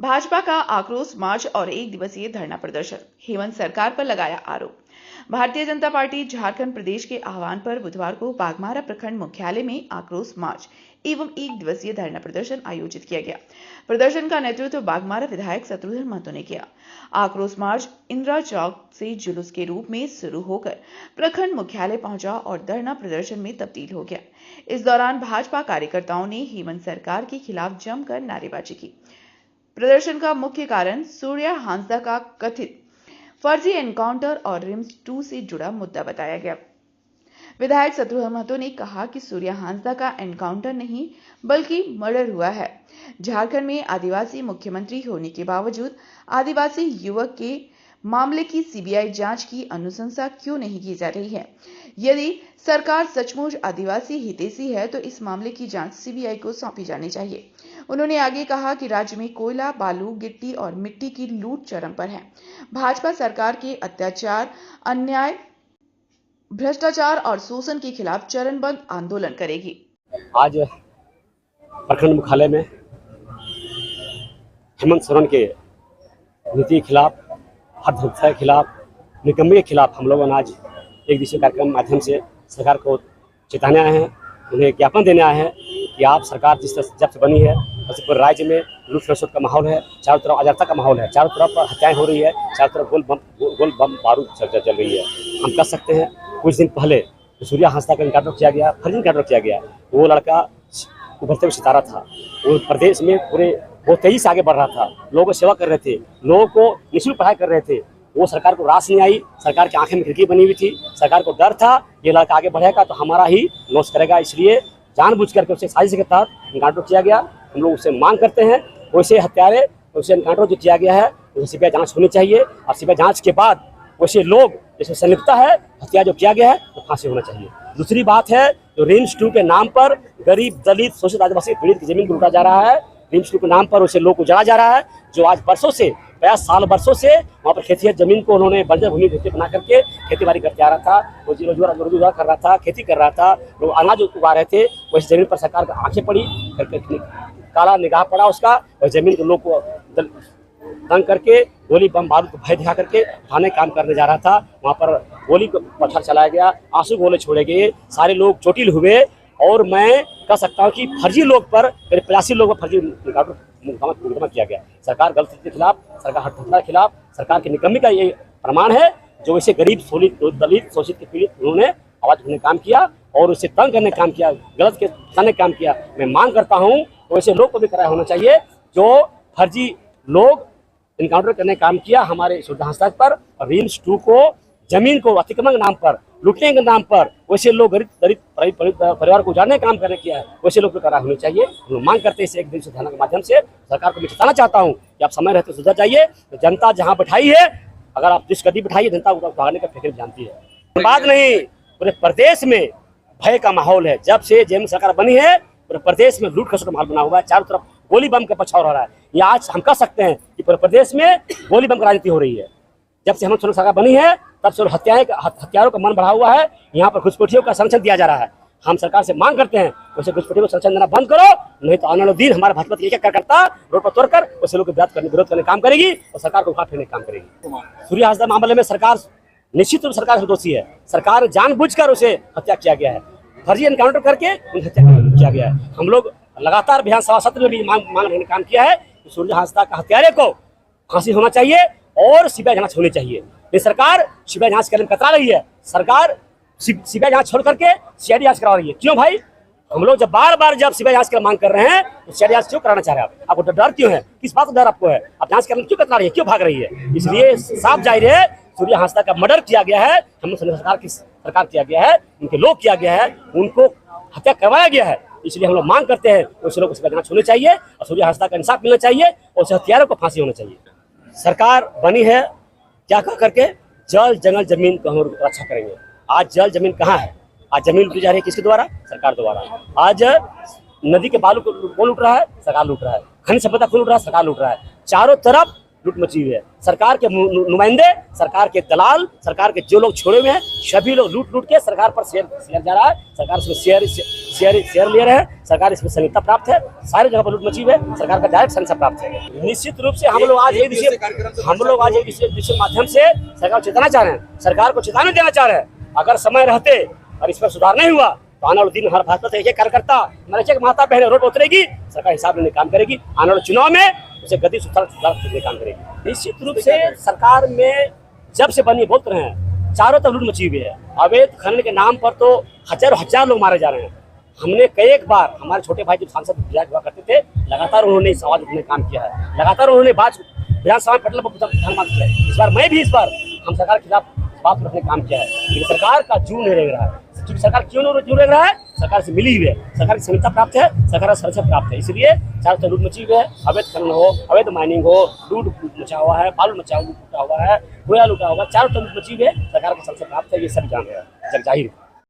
भाजपा का आक्रोश मार्च और एक दिवसीय धरना प्रदर्शन, हेमंत सरकार पर लगाया आरोप। भारतीय जनता पार्टी झारखंड प्रदेश के आह्वान पर बुधवार को बाघमारा प्रखंड मुख्यालय में आक्रोश मार्च एवं एक दिवसीय धरना प्रदर्शन आयोजित किया गया। प्रदर्शन का नेतृत्व बाघमारा विधायक शत्रुघ्न महतो ने किया। आक्रोश मार्च इंदिरा चौक से जुलूस के रूप में शुरू होकर प्रखंड मुख्यालय पहुंचा और धरना प्रदर्शन में तब्दील हो गया। इस दौरान भाजपा कार्यकर्ताओं ने हेमंत सरकार के खिलाफ जमकर नारेबाजी की। प्रदर्शन का मुख्य कारण सूर्या हांसदा का कथित फर्जी एनकाउंटर और रिम्स 2 से जुड़ा मुद्दा बताया गया। विधायक शत्रुघ्न महतो ने कहा कि सूर्या हांसदा का एनकाउंटर नहीं बल्कि मर्डर हुआ है। झारखंड में आदिवासी मुख्यमंत्री होने के बावजूद आदिवासी युवक के मामले की सीबीआई जांच की अनुशंसा क्यों नहीं की जा रही है? यदि सरकार सचमुच आदिवासी हितैषी है तो इस मामले की जांच सीबीआई को सौंपी जानी चाहिए। उन्होंने आगे कहा कि राज्य में कोयला, बालू, गिट्टी और मिट्टी की लूट चरम पर है। भाजपा सरकार के अत्याचार, अन्याय, भ्रष्टाचार और शोषण के खिलाफ चरणबद्ध आंदोलन करेगी। आज प्रखंड मुख्यालय में हेमंत सोरेन के नीति के खिलाफ, हत्या के खिलाफ, निकम्मे के खिलाफ हम लोगों ने आज एक दिवसीय कार्यक्रम के माध्यम से सरकार को चेताने आए हैं, उन्हें ज्ञापन देने आए हैं कि आप सरकार जिस तरह जब से बनी है वैसे पूरे राज्य में लूट खसोट का माहौल है, चारों तरफ अराजकता का माहौल है, चारों तरफ हत्याएं हो रही है, चारों तरफ गोल बम बारूद चल रही है। हम कह सकते हैं कुछ दिन पहले जो सूर्या हांसदा का इनकाउंटर किया गया, फर्जी इनकाउंटर किया गया, वो लड़का उभरते हुए सितारा था। वो प्रदेश में पूरे बहुत तेजी से आगे बढ़ रहा था, लोगों को सेवा कर रहे थे, लोगों को निःशुल्क पढ़ाई कर रहे थे। वो सरकार को रास नहीं आई, सरकार की आंखें में खिड़की बनी हुई थी, सरकार को डर था ये लड़का आगे बढ़ेगा तो हमारा ही लॉस करेगा, इसलिए जानबूझ करके उसे साजिश के तहत इनकाउंटर किया गया। हम लोग उससे मांग करते हैं वैसे हत्यारे वैसे इनकाउंटर जो किया गया है उसे सीबीआई जांच होनी चाहिए और सीबीआई जांच के बाद वैसे लोग जैसे संलिप्तता है हत्या जो किया गया है तो फांसी होना चाहिए। दूसरी बात है जो रिम्स 2 के नाम पर गरीब, दलित, शोषित आदिवासी पीड़ित की जमीन को लूटा जा रहा है, रिम्स 2 के नाम पर उसे लोग को जला जा रहा है, जो आज बरसों से 50 साल वर्षों से वहाँ पर खेती जमीन को उन्होंने बंजर भूमि बना करके खेती बाड़ी करके आ रहा था, रोजगार कर रहा था, खेती कर रहा था, लोग अनाज उगा रहे थे। वैसे जमीन पर सरकार की आंखें पड़ी, काला निगाह पड़ा उसका, और जमीन को लोग को तंग करके गोली बम बारूद को भय दिखा करके उठाने काम करने जा रहा था। वहाँ पर गोली को पत्थर चलाया गया, आंसू गोले छोड़े गए, सारे लोग चोटिल हुए। और मैं कह सकता हूँ कि फर्जी लोग पर, मेरे 85 लोगों पर फर्जी मुकदमा किया गया। सरकार गलत के खिलाफ, सरकार हत्या के खिलाफ, सरकार की निकम्मी का ये प्रमाण है। जो वैसे गरीब, दलित, शोषित के पीड़ित उन्होंने आवाज उठाने काम किया और उसे तंग करने काम किया, गलत के बताने काम किया। मैं मांग करता हूँ वैसे लोग को भी कराया होना चाहिए जो फर्जी लोग इनकाउंटर करने काम किया हमारे सूर्या हांसदा पर, रिम्स 2 को जमीन को अतिक्रमण के नाम पर, लूटने के नाम पर वैसे लोग गरीब परिवार को उजाड़ने का काम करने किया है, वैसे लोग को कराया होनी चाहिए। हम मांग करते हैं इसे एक दिन से धरना के माध्यम से सरकार को मैं बताना चाहता हूँ कि आप समय रहते सुधर जाइए। तो जनता जहाँ बैठाई है, अगर आप जिस गति बैठाइए जनता को भागने का फिक्र जानती है। बात नहीं, पूरे प्रदेश में भय का माहौल है। जब से जेएमएम सरकार बनी है पूरे प्रदेश में लूट खसोट का माहौल बना हुआ है, चारों तरफ गोली बम का पछाड़ हो रहा है। ये आज हम कह सकते हैं कि पूरे प्रदेश में गोली बम की राजनीति हो रही है। जब से हेमंत सोरेन सरकार बनी है तब से हत्यारों का मन बढ़ा हुआ है, यहाँ पर घुसपैठियों का संरक्षण दिया जा रहा है। हम सरकार से मांग करते हैं वैसे घुसपैठियों को संरक्षण देना बंद करो, नहीं तो आने वाले दिन हमारे भाजपा क्या करता रोड पर तोड़कर वैसे लोग विरोध करने काम करेगी और सरकार को उठा फेरने काम करेगी। सूर्या हांसदा मामले में सरकार निश्चित रूप से सरकार दोषी है। सरकार जानबूझकर उसे हत्या किया गया है, फर्जी एनकाउंटर करके हत्या किया गया है। हम लोग लगातार विधानसभा सत्र में भी मांग काम किया है कि सूर्या हांसदा का हत्यारे को फांसी होना चाहिए और सीबीआई जांच होनी चाहिए। ये सरकार सीबीआई जांच करने में कतरा रही है। सरकार सीबीआई जांच छोड़ करके सीआईडी जांच करा रही है। क्यों भाई? हम लोग जब बार जब सीबीआई जांच की मांग कर रहे हैं तो सीआईडी जांच क्यों कराना चाह रहे हैं? आपको डर क्यों है? किस बात का डर आपको है? आप जांच करने क्यों कतरा रही है, क्यों भाग रही है? इसलिए साफ जाहिर है सूर्या हांसदा का मर्डर किया गया है, हम सरकार किया गया है, उनके लोग किया गया है, उनको हत्या करवाया गया है। इसलिए हम लोग मांग करते हैं उसे लोग जांच होनी चाहिए और सूर्या हांसदा का इंसाफ मिलना चाहिए और उसे हत्यारों को फांसी होना चाहिए। सरकार बनी है क्या कह करके जल जंगल जमीन को हम रक्षा करेंगे। आज जल जमीन कहाँ है? आज जमीन लूटी जा रही है किसके द्वारा? सरकार द्वारा। आज नदी के बालू को कौन लूट रहा है? सरकार लूट रहा है। खनिज संपदा कौन लूट रहा है? सरकार लूट रहा है। चारों तरफ लूट मची हुई है। सरकार के नुमाइंदे, सरकार के दलाल, सरकार के जो लोग छोड़े हुए हैं सभी लोग लूट के सरकार पर शेयर जा रहा है। सरकार उसमें शेयर शेयर ले रहे हैं, सरकार इसमें संहिता प्राप्त है, सारी जगह पर लूट मची हुई है, सरकार का डायरेक्ट संहिता प्राप्त है। निश्चित रूप से हम लोग आज एक दिवसीय माध्यम से सरकार को चेताना चाह रहे हैं, सरकार को चेतावनी देना चाह रहे हैं, अगर समय रहते और इस पर सुधार नहीं हुआ तो आने वाले दिन हर भाजपा से एक कार्यकर्ता हमारे माता बहन रोड पर उतरेगी, सरकार हिसाब लेने काम करेगी, आने वाले चुनाव में उसे गति सुधार करने काम करेगी। निश्चित रूप से सरकार में जब से बनी बोलते रहे हैं, चारों तरफ लूट मची हुई है। अवैध खनन के नाम पर तो हजार लोग मारे जा रहे हैं। हमने कई एक बार हमारे छोटे भाई जब सांसद विधायक हुआ करते थे, लगातार उन्होंने इस आवाज उठने काम किया है, लगातार उन्होंने विधानसभा में पटल पर धन्यवाद किया है। इस बार हम सरकार के खिलाफ बात रखने काम किया है, लेकिन सरकार का जू नहीं रह रहा है। क्योंकि सरकार क्यों नहीं रह रहा है? सरकार से मिली हुई है, सरकार की संहिता प्राप्त है, सरकार का संरक्षण प्राप्त है, इसलिए चारों तरफ लूट मची हुई है। अवैध खनन हो, अवैध माइनिंग हो, लूट मचा हुआ है, बालू मचा लूटा हुआ है, कोयला लूटा हुआ, चारों तरफ लूट मची हुई है, सरकार का संरक्षण प्राप्त है, ये सब जान रहे हैं, जग जाहिर।